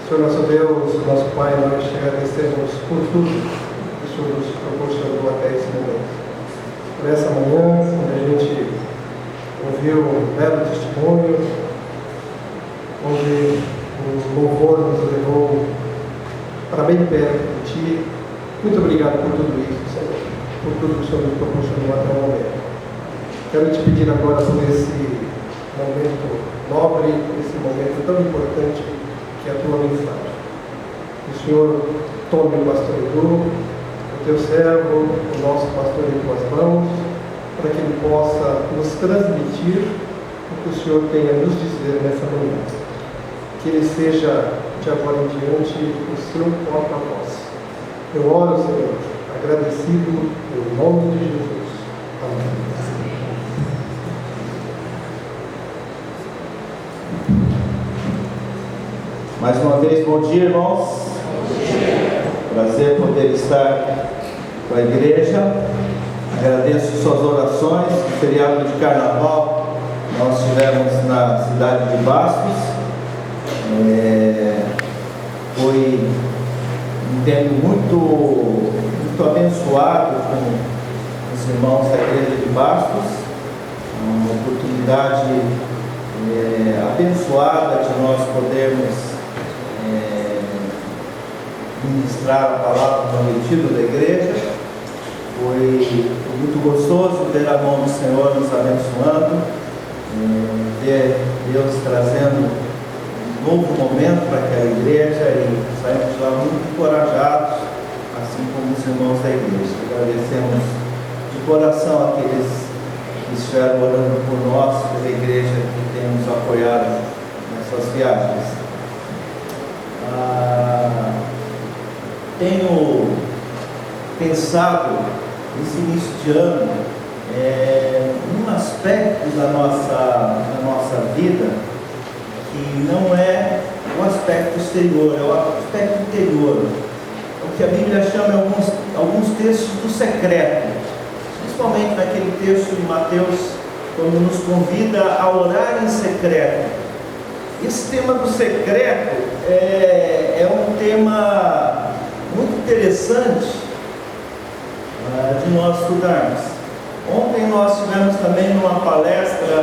Senhor nosso Deus, nosso Pai, nós te agradecemos por tudo que o Senhor nos proporcionou até esse momento. Por essa manhã, onde a gente ouviu um belo testemunho, onde o louvor nos levou para bem perto de Ti. Muito obrigado por tudo isso, Senhor, por tudo que o Senhor nos proporcionou até o momento. Quero te pedir agora por esse momento nobre, esse momento tão importante que é a tua mensagem. Que o Senhor tome o pastor Edu, o teu servo, o nosso pastor em tuas mãos, para que ele possa nos transmitir o que o Senhor tem a nos dizer nessa manhã. Que ele seja, de agora em diante, o seu porta-voz. Eu oro, Senhor, agradecido em nome de Jesus. Amém. Mais uma vez, bom dia, irmãos. Bom dia. Prazer poder estar com a igreja. Agradeço suas orações. No feriado de carnaval, nós estivemos na cidade de Bastos. Foi um tempo muito abençoado com os irmãos da igreja de Bastos. Uma oportunidade abençoada de nós podermos ministrar a palavra prometida da igreja. Foi muito gostoso ver a mão do Senhor nos abençoando, ver Deus trazendo um novo momento para aquela igreja, e saímos de lá muito encorajados, assim como os irmãos da igreja. Agradecemos de coração aqueles que estiveram orando por nós, pela igreja que tem nos apoiado nessas viagens. Tenho pensado nesse início de ano um aspecto da nossa vida que não é o aspecto exterior, é o aspecto interior. O que a Bíblia chama alguns textos do secreto, principalmente naquele texto de Mateus, quando nos convida a orar em secreto. Esse tema do secreto é um tema muito interessante de nós estudarmos. Ontem nós tivemos também uma palestra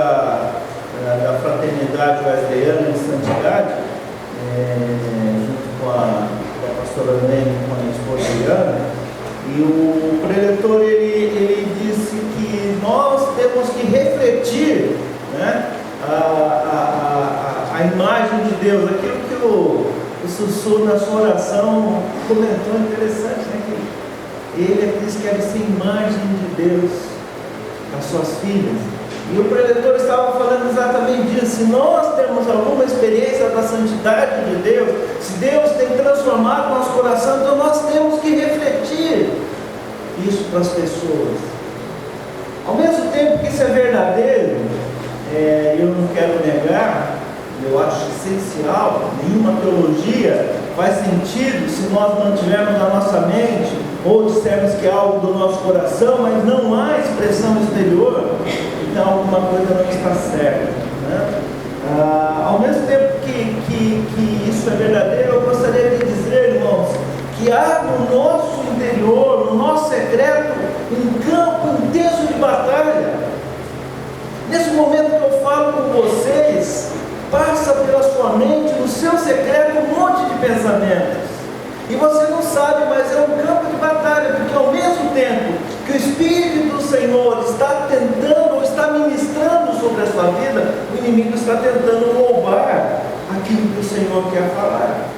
da Fraternidade Wesleyana em Santidade, junto com a pastora Nene e com a minha esposa Diana, e o preletor ele disse que nós temos que refletir, né, a imagem de Deus, aquilo que o Sussu na sua oração comentou, interessante, né? Que ele é que diz que quer ser imagem de Deus nas suas filhas. E o preletor estava falando exatamente disso. Se nós temos alguma experiência da santidade de Deus, se Deus tem transformado o nosso coração, então nós temos que refletir isso para as pessoas. Ao mesmo tempo que isso é verdadeiro, eu não quero negar, eu acho essencial, nenhuma teologia faz sentido se nós mantivermos na nossa mente ou dissermos que é algo do nosso coração, mas não há expressão exterior, então alguma coisa não está certa, né? Ao mesmo tempo que isso é verdadeiro, eu gostaria de dizer, irmãos, que há no nosso interior, no nosso secreto, um campo intenso de batalha. Nesse momento que eu falo com vocês, passa pela sua mente, no seu secreto, um monte de pensamentos. E você não sabe, mas é um campo de batalha, porque ao mesmo tempo que o Espírito do Senhor está tentando ou está ministrando sobre a sua vida, o inimigo está tentando roubar aquilo que o Senhor quer falar.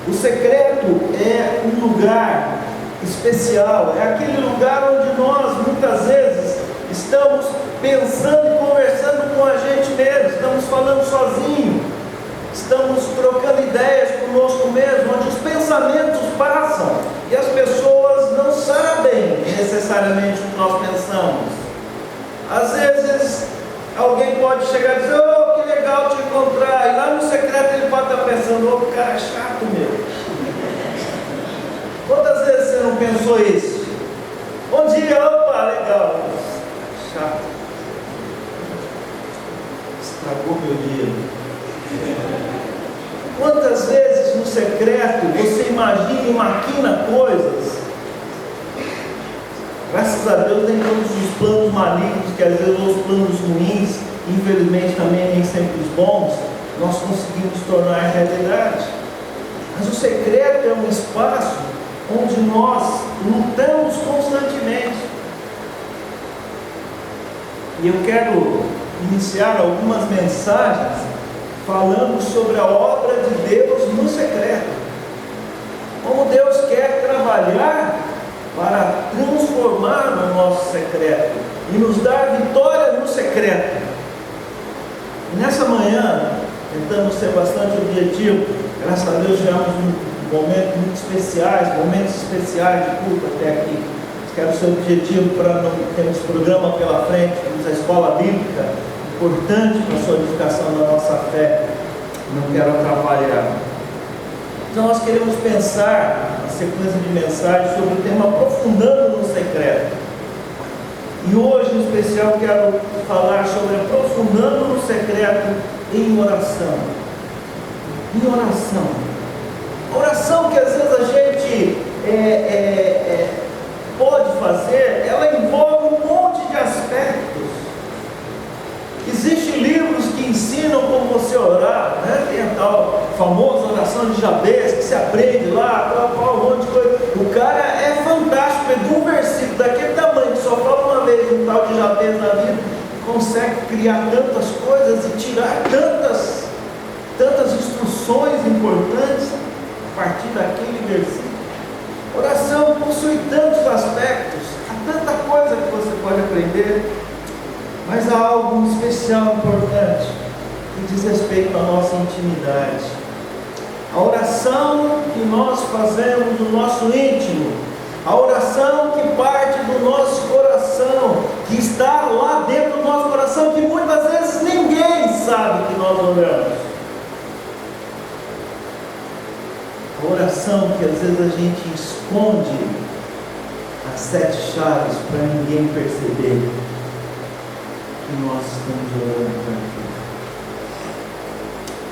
O secreto é um lugar especial, é aquele lugar onde nós muitas vezes estamos pensando e conversando com a gente mesmo, estamos falando sozinho, estamos trocando ideias conosco mesmo, onde os pensamentos passam e as pessoas não sabem necessariamente o que nós pensamos. Às vezes alguém pode chegar e dizer: oh, que legal te encontrar, e lá no secreto ele pode estar pensando: oh, que cara chato meu. Quantas vezes você não pensou isso? Bom dia, opa, legal. Chato. Estragou meu dia. Quantas vezes no secreto, você imagina e maquina coisas. Graças a Deus tem todos os planos malignos, que às vezes os planos ruins, infelizmente também nem sempre os bons, nós conseguimos tornar realidade. Mas o secreto é um espaço onde nós lutamos constantemente. E eu quero iniciar algumas mensagens falando sobre a obra de Deus no secreto. Como Deus quer trabalhar para transformar o nosso secreto e nos dar vitória no secreto. E nessa manhã, tentamos ser bastante objetivo. Graças a Deus, tivemos momentos muito especiais, momentos especiais de culto até aqui. Quero ser objetivo para não termos programa pela frente, temos a escola bíblica, importante para a solidificação da nossa fé. Não quero atrapalhar. Então nós queremos pensar na sequência de mensagens sobre o tema aprofundando no secreto. E hoje em especial quero falar sobre aprofundando no secreto em oração. Em oração. Oração que às vezes a gente pode fazer, ela envolve um monte de aspectos. Existem livros que ensinam como você orar, né? Tem a tal famosa oração de Jabez, que se aprende lá, um monte de coisa. O cara é fantástico, é de um versículo daquele tamanho, que só fala uma vez um tal de Jabez na vida, consegue criar tantas coisas e tirar tantas instruções importantes a partir daquele versículo. Oração possui tantos aspectos, há tanta coisa que você pode aprender, mas há algo especial, importante, que diz respeito à nossa intimidade. A oração que nós fazemos no nosso íntimo, a oração que parte do nosso coração, que está lá dentro do nosso coração, que muitas vezes ninguém sabe que nós oramos. A oração que às vezes a gente esconde as 7 chaves para ninguém perceber que nós estamos orando para aquilo.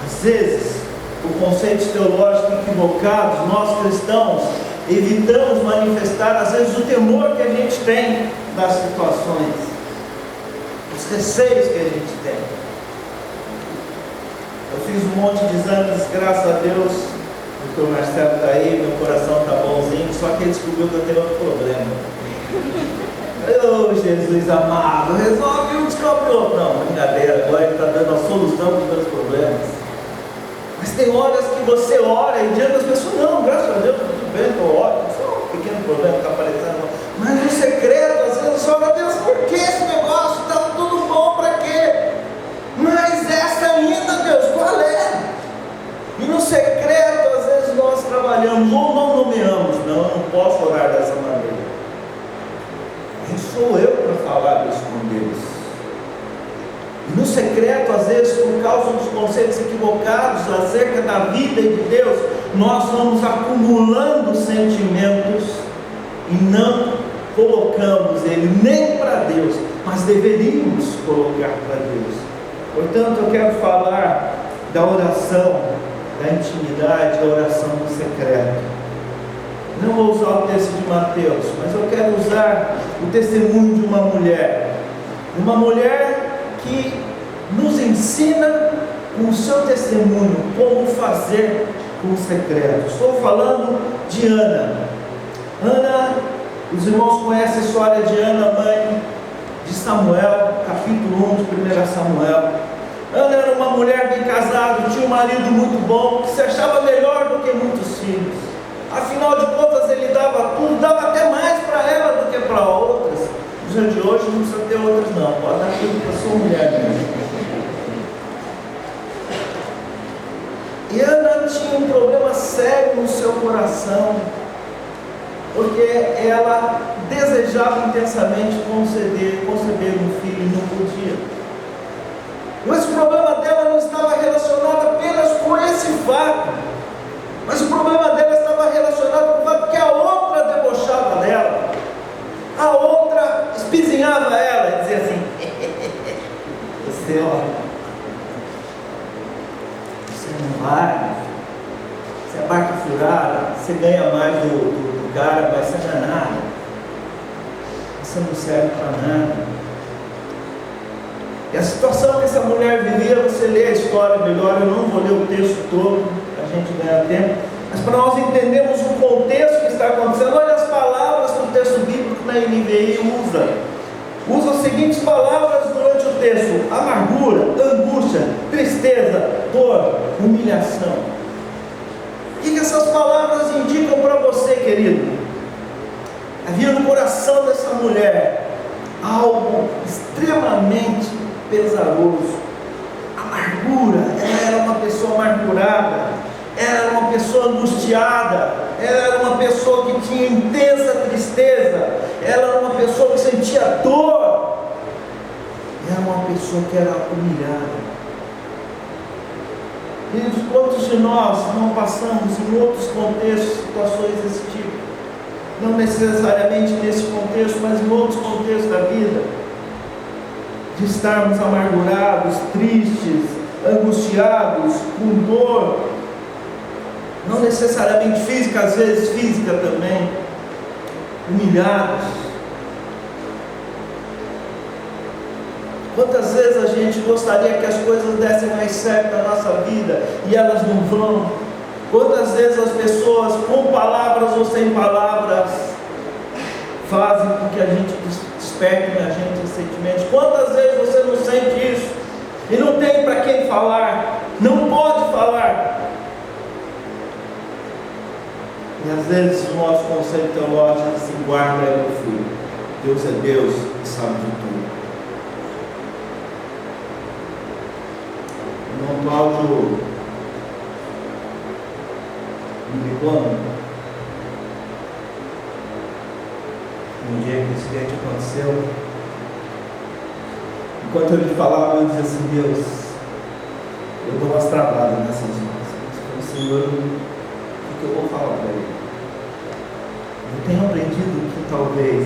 Às vezes, por conceitos teológicos equivocados, nós cristãos evitamos manifestar às vezes o temor que a gente tem das situações, os receios que a gente tem. Eu fiz um monte de exames, graças a Deus. O Dr. Marcelo está aí, meu coração está bonzinho, só que ele descobriu que eu tenho outro problema. Oh, Jesus amado, resolve um, descobre outro. Não, brincadeira, agora ele está dando a solução para os meus problemas. Mas tem horas que você ora e diante das pessoas, não, graças a Deus, tudo bem, estou ótimo, só um pequeno problema que está aparecendo. Mas no secreto, às vezes você ora, Deus, por que esse negócio? Está tudo bom, para quê? Mas essa ainda, Deus, qual é? E no secreto, às vezes nós trabalhamos ou não nomeamos, não, eu não posso orar dessa maneira. Quem sou eu para falar isso com Deus? E no secreto, às vezes, por causa dos conceitos equivocados acerca da vida de Deus, nós vamos acumulando sentimentos e não colocamos ele nem para Deus, mas deveríamos colocar para Deus. Portanto, eu quero falar da oração, da intimidade, da oração do secreto. Não vou usar o texto de Mateus, mas eu quero usar o testemunho de uma mulher que nos ensina com o seu testemunho como fazer com o secreto. Estou falando de Ana. Ana, os irmãos conhecem a história de Ana, mãe de Samuel, capítulo 1 de 1 Samuel. Ana era uma mulher bem casada, tinha um marido muito bom, que se achava melhor do que muitos filhos. Afinal de contas, ele dava tudo, dava até mais para ela do que para outras. No dia de hoje não precisa ter outras não, pode dar tudo para sua mulher mesmo. E Ana tinha um problema sério no seu coração, porque ela desejava intensamente conceber um filho e não podia. Mas o problema dela não estava relacionado apenas com esse fato, mas o problema dela estava relacionado com o fato que a outra debochava dela, a outra espizinhava ela e dizia assim: você não vai, você é furada, você ganha mais do cara, mas você não é nada. Você não serve para nada. E a situação que essa mulher vivia, você lê a história melhor, eu não vou ler o texto todo, a gente ganha tempo, mas para nós entendermos o contexto que está acontecendo, olha as palavras que o texto bíblico na NVI usa as seguintes palavras durante o texto: amargura, angústia, tristeza, dor, humilhação. O que essas palavras indicam para você, querido? Havia no coração dessa mulher algo extremamente pesaroso. Amargura, ela era uma pessoa amargurada, ela era uma pessoa angustiada, ela era uma pessoa que tinha intensa tristeza, ela era uma pessoa que sentia dor, era uma pessoa que era humilhada. Queridos, quantos de nós não passamos em outros contextos, situações desse tipo? Não necessariamente nesse contexto, mas em outros contextos da vida, de estarmos amargurados, tristes, angustiados, com dor, não necessariamente física, às vezes física também, humilhados. Quantas vezes a gente gostaria que as coisas dessem mais certo na nossa vida e elas não vão? Quantas vezes as pessoas, com palavras ou sem palavras, fazem com que a gente desperte na gente os sentimentos? Quantas vezes você não sente isso e não tem para quem falar, não pode falar? E às vezes o nosso conceito teológico diz assim: guarda aí, meu filho, Deus é Deus e sabe de tudo. No áudio bíblico, um dia que esse acidente aconteceu, enquanto eu lhe falava, eu dizia assim: Deus, eu dou umas travadas nessas horas. O Senhor, o que eu vou falar para ele? Eu tenho aprendido que talvez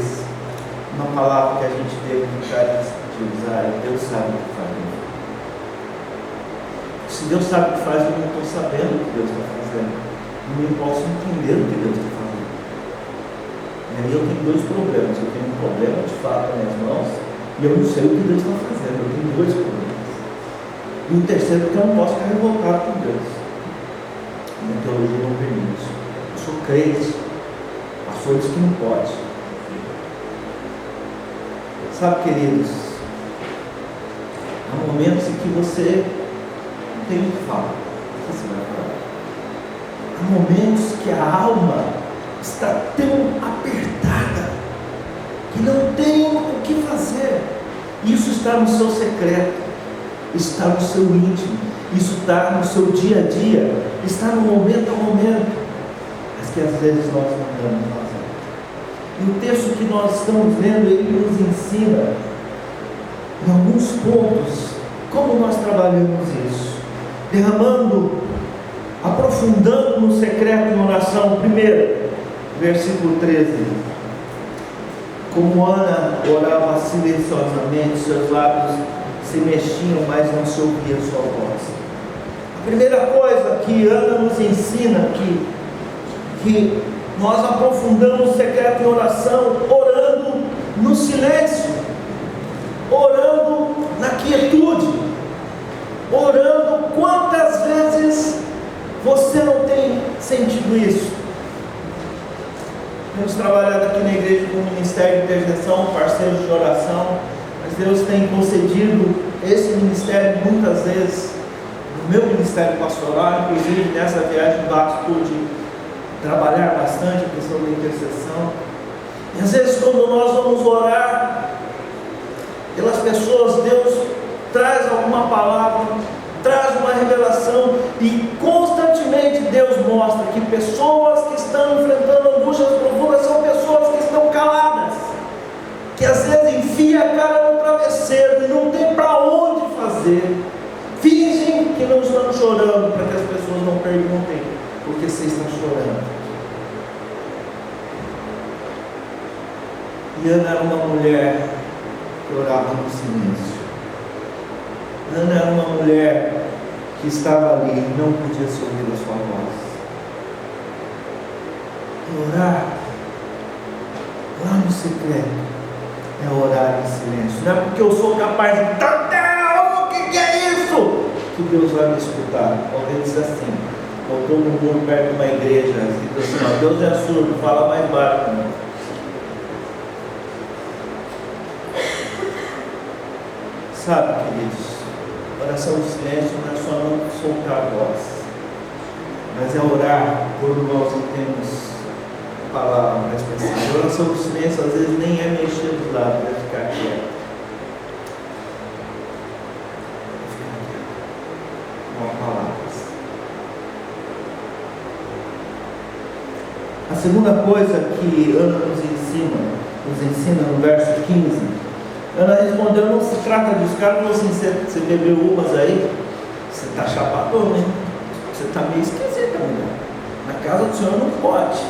uma palavra que a gente deve deixar de usar é: Deus sabe o que faz. Se Deus sabe o que faz, eu não estou sabendo o que Deus está fazendo. Não posso entender o que Deus está fazendo. E aí eu tenho dois problemas. Eu tenho um problema de fato nas minhas mãos e eu não sei o que Deus está fazendo. Eu tenho dois problemas. E o terceiro, porque eu não posso ficar revoltado com Deus. Minha teologia não permite. Eu sou crente. Pastor diz que não pode. Sabe, queridos, há momentos em que você não tem o que falar. O que você vai falar? Há momentos que a alma está tão apertada que não tem o que fazer. Isso está no seu secreto, está no seu íntimo, isso está no seu dia a dia, está no momento a momento, mas que às vezes nós não damos razão. E o texto que nós estamos vendo, ele nos ensina em alguns pontos como nós trabalhamos isso, aprofundando no secreto na oração. Primeiro, versículo 13: como Ana orava silenciosamente, seus lábios se mexiam, mas não se ouvia sua voz. A primeira coisa que Ana nos ensina que nós aprofundamos o secreto em oração, orando no silêncio, orando na quietude, orando. Quantas vezes você não tem sentido isso? Temos trabalhado aqui na igreja com o Ministério de Intercessão, parceiros de oração, mas Deus tem concedido esse ministério muitas vezes no meu ministério pastoral. Inclusive nessa viagem de pude trabalhar bastante a questão da intercessão. E às vezes, quando nós vamos orar pelas pessoas, Deus traz alguma palavra, traz uma revelação, e constantemente Deus mostra que pessoas que estão enfrentando angústias profundas são pessoas que estão caladas, que às vezes enfia a cara no travesseiro e não tem para onde fazer, fingem que não estão chorando, para que as pessoas não perguntem por que você está chorando. E Ana era uma mulher que orava no silêncio. Ana era uma mulher que estava ali e não podia se ouvir a sua voz. Orar lá no secreto é orar em silêncio. Não é porque eu sou capaz de gritar, Deus, o que é isso? Que Deus vai me escutar. Alguém diz assim, botou um muro perto de uma igreja, e disse assim, Deus é surdo, fala mais baixo. Sabe, queridos, oração em silêncio não é só não soltar a voz, mas é orar quando nós não temos palavra para expressar. A oração do silêncio às vezes nem é mexer dos lábios, é ficar quieto. Com palavras. A segunda coisa que Ana nos ensina no verso 15, Ana respondeu, não se trata disso. O cara falou assim, você bebeu umas aí? Você está chapadão, né? Você está meio esquisita, mulher. Na casa do Senhor não pode.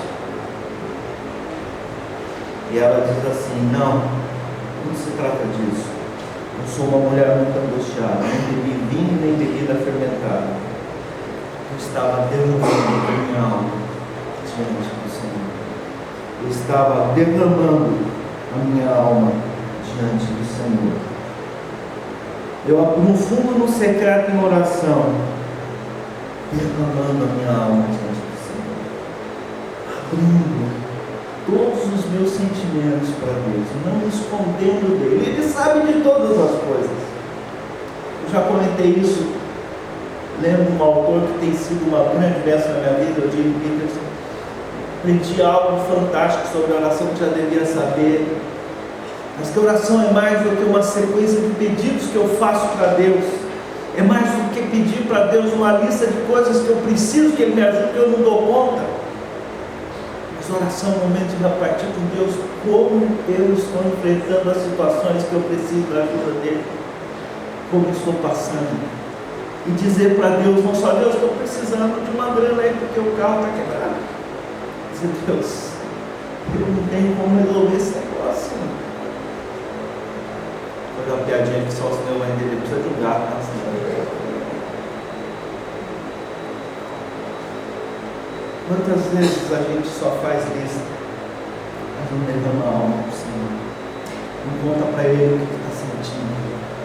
E ela diz assim, não se trata disso. Eu sou uma mulher muito angustiada, não bebi vinho nem bebida fermentada. Eu estava derramando a minha alma diante do Senhor. Eu estava derramando a minha alma diante do Senhor. Eu, no fundo, no secreto, em oração, derramando a minha alma diante do Senhor, abrindo todos os meus sentimentos para Deus, não me escondendo dele. Ele sabe de todas as coisas. Eu já comentei isso, lembro um autor que tem sido uma grande bênção na minha vida, o Jim Peterson. Aprendi algo fantástico sobre oração que já devia saber. Mas que oração é mais do que uma sequência de pedidos que eu faço para Deus. É mais do que pedir para Deus uma lista de coisas que eu preciso que Ele me ajude, que eu não dou conta. Mas oração é um momento de repartir com Deus como eu estou enfrentando as situações que eu preciso da ajuda dEle, como estou passando. E dizer para Deus, não só Deus, estou precisando de uma grana aí porque o carro está quebrado. Dizer, Deus, eu não tenho como resolver esse negócio. Vou fazer uma piadinha que só o Senhor vai entender, precisa de um gato na cidade. Quantas vezes a gente só faz lista, mas não derrama a alma para o Senhor, não conta para Ele o que está sentindo,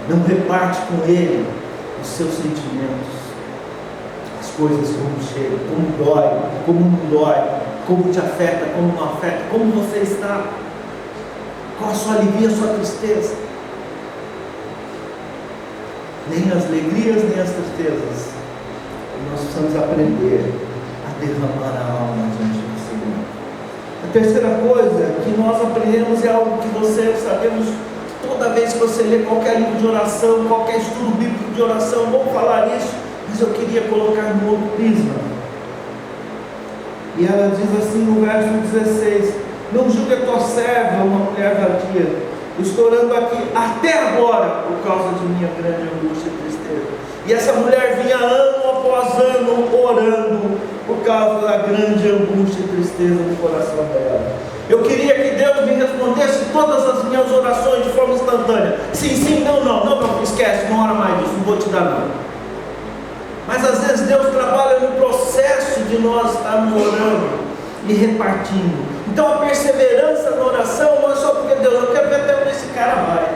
não reparte com Ele os seus sentimentos, as coisas como chegam, como dói, como não dói, como te afeta, como não afeta, como você está, qual a sua alegria, a sua tristeza. Nem as alegrias, nem as tristezas. Nós precisamos aprender a derramar a alma diante do Senhor. A terceira coisa que nós aprendemos é algo que sabemos toda vez que você lê qualquer livro de oração, qualquer estudo bíblico de oração, vamos falar isso, mas eu queria colocar no outro prisma. E ela diz assim no verso 16: não julgue a tua serva, uma mulher vadia, estou orando aqui até agora por causa de minha grande angústia e tristeza. E essa mulher vinha ano após ano orando por causa da grande angústia e tristeza no coração dela. Eu queria que Deus me respondesse todas as minhas orações de forma instantânea. Sim, sim, não, esquece, não ora mais disso, não vou te dar não. Mas às vezes Deus trabalha no processo de nós estarmos orando e repartindo. Então a perseverança na oração não é só porque Deus, eu quero ver até onde esse cara vai.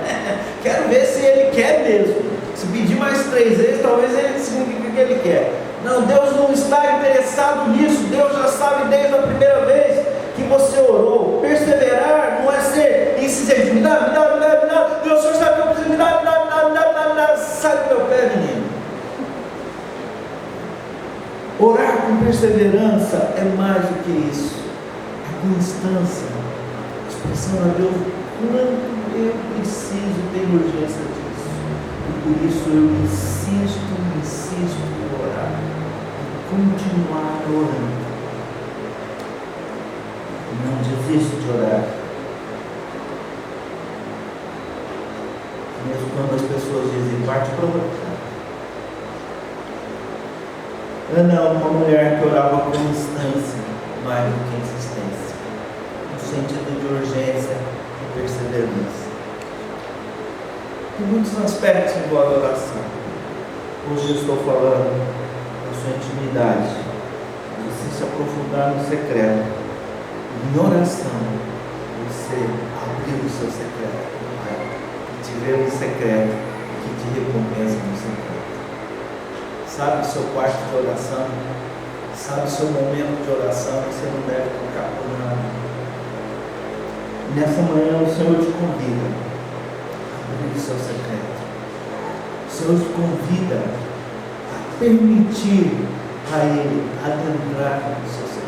Quero ver se ele quer mesmo. Se pedir mais 3 vezes, talvez ele signifique que ele quer. Não, Deus não está interessado nisso. Deus já sabe desde a primeira vez que você orou. Perseverar não é ser insistente. Me dá. Deus, o Senhor sabe que eu preciso, me dá. Sai do meu pé, menino. Orar com perseverança é mais do que isso. É constância. Expressando a Deus quanto eu preciso, tenho urgência disso. E por isso eu insisto em orar. E continuar orando. Não desisto de orar. Mesmo quando as pessoas dizem, parte para orar. Ana é uma mulher que orava com instância, mais do que insistência, no sentido de urgência e perseverança. Tem muitos aspectos envolvem a oração. Hoje eu estou falando da sua intimidade, de você se aprofundar no secreto, em oração, você abrir o seu secreto, Pai, que te vê no secreto, que te recompensa no secreto. Sabe o seu quarto de oração? Sabe o seu momento de oração? Você não deve tocar por nada. Nessa manhã o Senhor te convida a abrir o seu secreto. O Senhor te convida a permitir a Ele adentrar no seu secreto.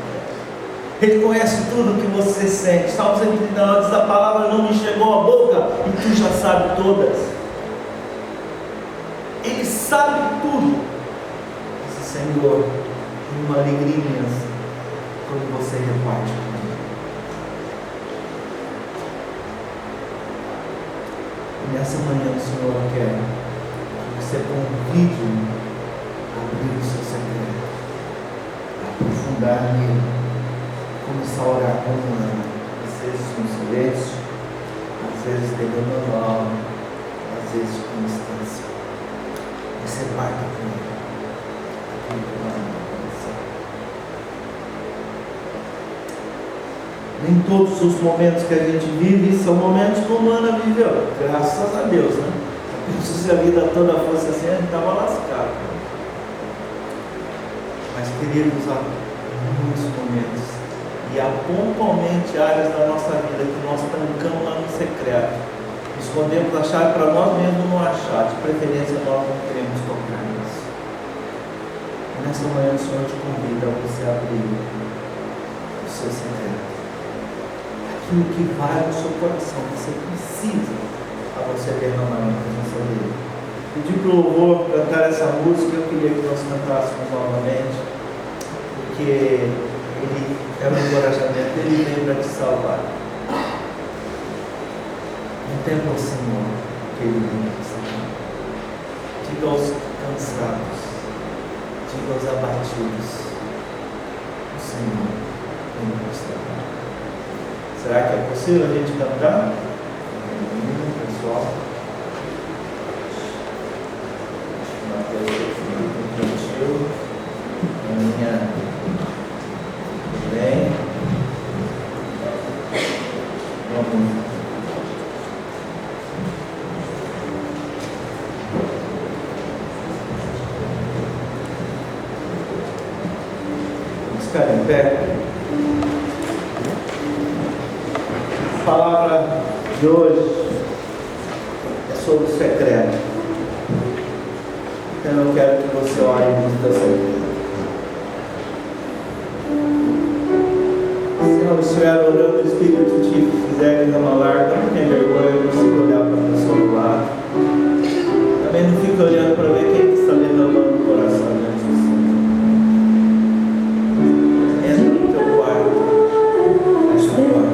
Ele conhece tudo que você sente. Salmo 139 diz: a palavra não me chegou à boca e tu já sabes todas. Ele sabe tudo. Esse Senhor tem uma alegria imensa quando você reparte com Ele. E nessa manhã o Senhor quer que você convide a abrir o seu secreto, a aprofundar nele, começar a orar com Ana, às vezes com silêncio, às vezes pegando a alma, às vezes com distância. E você parte com ele, aquilo que vai acontecer. Nem todos os momentos que a gente vive são momentos como Ana viveu, graças a Deus, né? Se a vida toda fosse assim, a gente estava lascado. Mas queridos, há muitos momentos, e há pontualmente áreas da nossa vida que nós trancamos lá no secreto, escondemos a chave para nós mesmos não achar, de preferência nós não queremos tocar nisso. Nessa manhã o Senhor te convida a você abrir o seu secreto, aquilo que vai no seu coração, você precisa, para você derramar na presença dele. Pedi para o louvor cantar essa música, eu queria que nós cantássemos novamente, porque ele é um encorajamento, ele veio para te salvar. Contempla o Senhor, que ele vem para te salvar. Diga aos cansados, diga aos abatidos, o Senhor vem para te salvar. Será que é possível a gente cantar? Pessoal, Mateus infantil, minha bem, vamos. Vamos ficar em pé. A palavra de hoje sobre o secreto. Então eu quero que você ore no seu secreto. Se não estiver orando, o Espírito te fizer derramar, não tem vergonha, não precisa olhar para a pessoa do lado. Também não fica olhando para ver quem está derramando o coração diante de você. Entra no teu quarto, fecha a porta.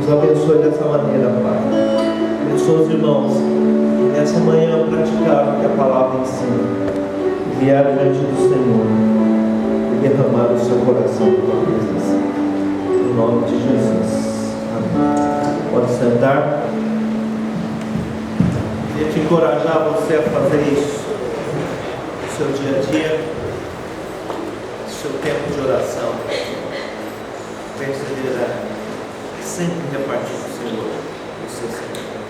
Nos abençoe dessa maneira, Pai. Abençoe os irmãos que nessa manhã praticaram o que a palavra ensina. Vieram diante do Senhor e derramaram o seu coração na tua presença. Em nome de Jesus. Amém. Pode sentar. Queria te encorajar você a fazer isso no seu dia a dia, no seu tempo de oração. Perseverar, sempre repartir com o Senhor o seu Senhor.